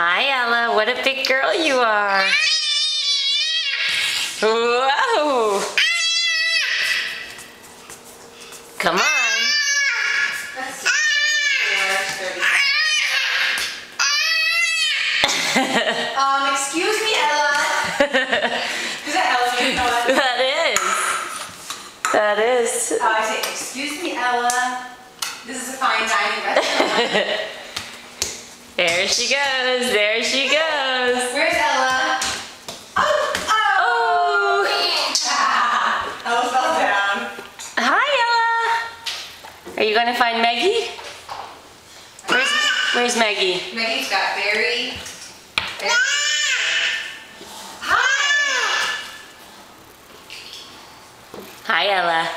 Hi, Ella. What a big girl you are. Whoa. Come on. Excuse me, Ella. Is that Ella? You know that? That is. I say, excuse me, Ella. This is a fine dining restaurant. There she goes. There she goes. Where's Ella? Oh! Ella fell down. Hi, Ella. Are you going to find Maggie? Where's Maggie? Maggie's got very... Hi, Ella.